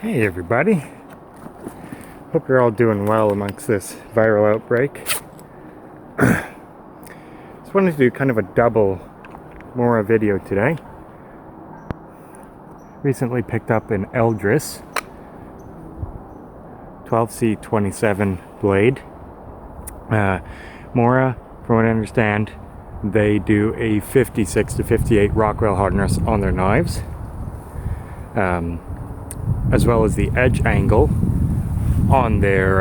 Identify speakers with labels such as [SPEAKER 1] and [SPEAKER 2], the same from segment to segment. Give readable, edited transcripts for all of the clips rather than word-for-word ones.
[SPEAKER 1] Hey everybody, hope you're all doing well amongst this viral outbreak. Just wanted to do kind of a double Mora video today. Recently picked up an Eldris 12C27 blade. Mora, from what I understand, they do a 56 to 58 Rockwell hardness on their knives. As well as the edge angle on their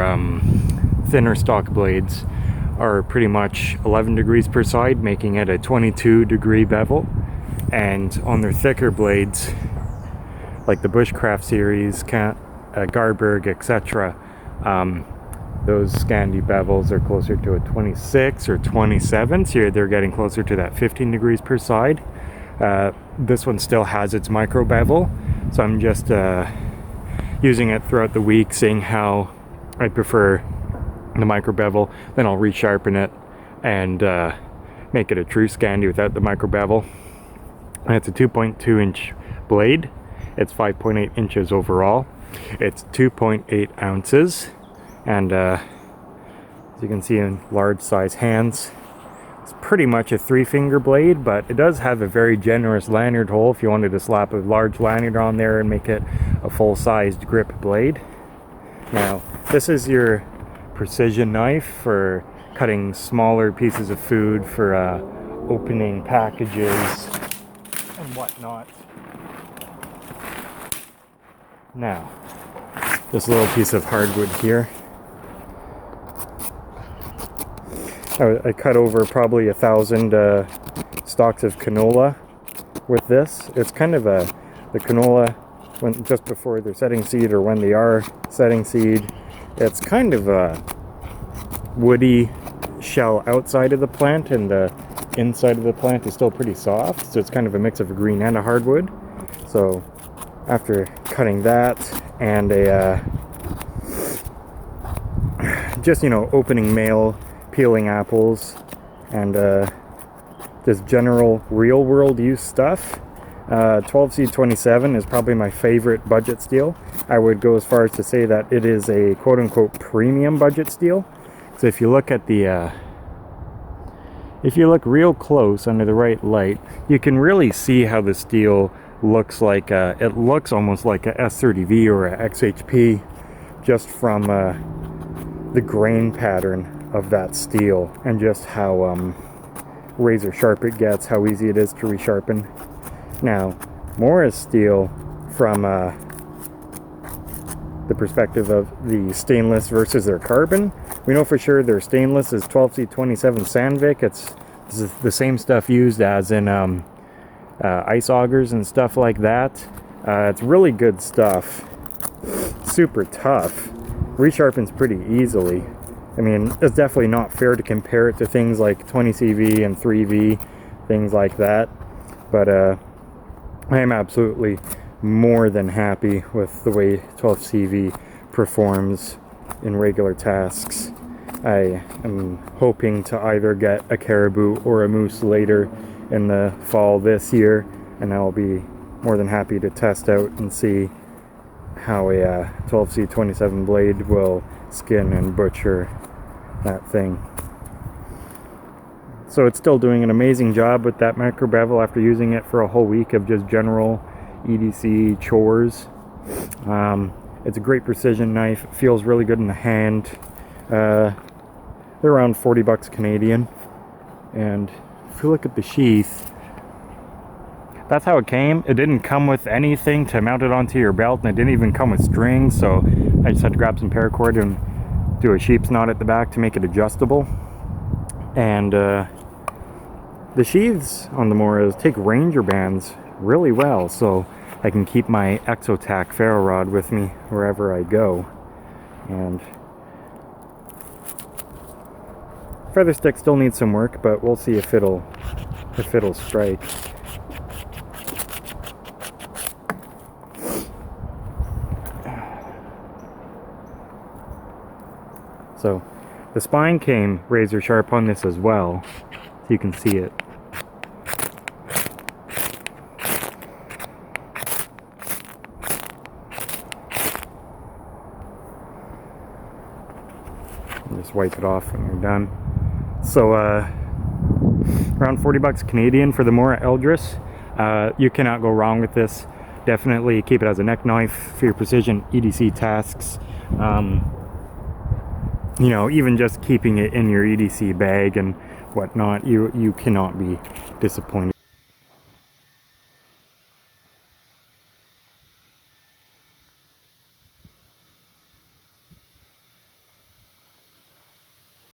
[SPEAKER 1] thinner stock blades are pretty much 11 degrees per side, making it a 22 degree bevel. And on their thicker blades, like the Bushcraft series, Garberg, etc., those scandi bevels are closer to a 26 or 27, so they're getting closer to that 15 degrees per side. This one still has its micro bevel, so I'm just using it throughout the week, seeing how I prefer the micro bevel. Then I'll resharpen it and make it a true scandi without the micro bevel. And it's a 2.2 inch blade. It's 5.8 inches overall. It's 2.8 ounces, and as you can see, in large size hands. It's pretty much a 3-finger blade, but it does have a very generous lanyard hole if you wanted to slap a large lanyard on there and make it a full-sized grip blade. Now, this is your precision knife for cutting smaller pieces of food, for opening packages and whatnot. Now, this little piece of hardwood here, I cut over probably 1,000 stalks of canola with this. It's kind of the canola, when just before they're setting seed or when they are setting seed, it's kind of a woody shell outside of the plant, and the inside of the plant is still pretty soft, so it's kind of a mix of a green and a hardwood. So after cutting that and just, opening mail, peeling apples, and just general real world use stuff, 12C27 is probably my favorite budget steel. I would go as far as to say that it is a quote-unquote premium budget steel. So if you look at if you look real close under the right light, you can really see how the steel looks like it looks almost like a S30V or a XHP, just from the grain pattern of that steel, and just how razor sharp it gets, how easy it is to resharpen. Now, Mora's steel, from the perspective of the stainless versus their carbon, we know for sure their stainless is 12C27 Sandvik. This is the same stuff used as in ice augers and stuff like that. It's really good stuff. Super tough. Resharpens pretty easily. I mean, it's definitely not fair to compare it to things like 20CV and 3V, things like that. But I am absolutely more than happy with the way 12CV performs in regular tasks. I am hoping to either get a caribou or a moose later in the fall this year, and I'll be more than happy to test out and see how a 12C27 blade will skin and butcher that thing. So it's still doing an amazing job with that micro bevel after using it for a whole week of just general EDC chores. It's a great precision knife. It feels really good in the hand. They're around 40 bucks Canadian. And if you look at the sheath, that's how it came. It didn't come with anything to mount it onto your belt, and it didn't even come with strings, so I just had to grab some paracord and do a sheep's knot at the back to make it adjustable. And the sheaths on the Moras take ranger bands really well, so I can keep my Exotac ferro rod with me wherever I go. And feather stick still needs some work, but we'll see if it'll strike. So the spine came razor sharp on this as well, so you can see it. Just wipe it off when you're done. So around 40 bucks Canadian for the Mora Eldris. You cannot go wrong with this. Definitely keep it as a neck knife for your precision EDC tasks. You know, even just keeping it in your EDC bag and whatnot, you cannot be disappointed.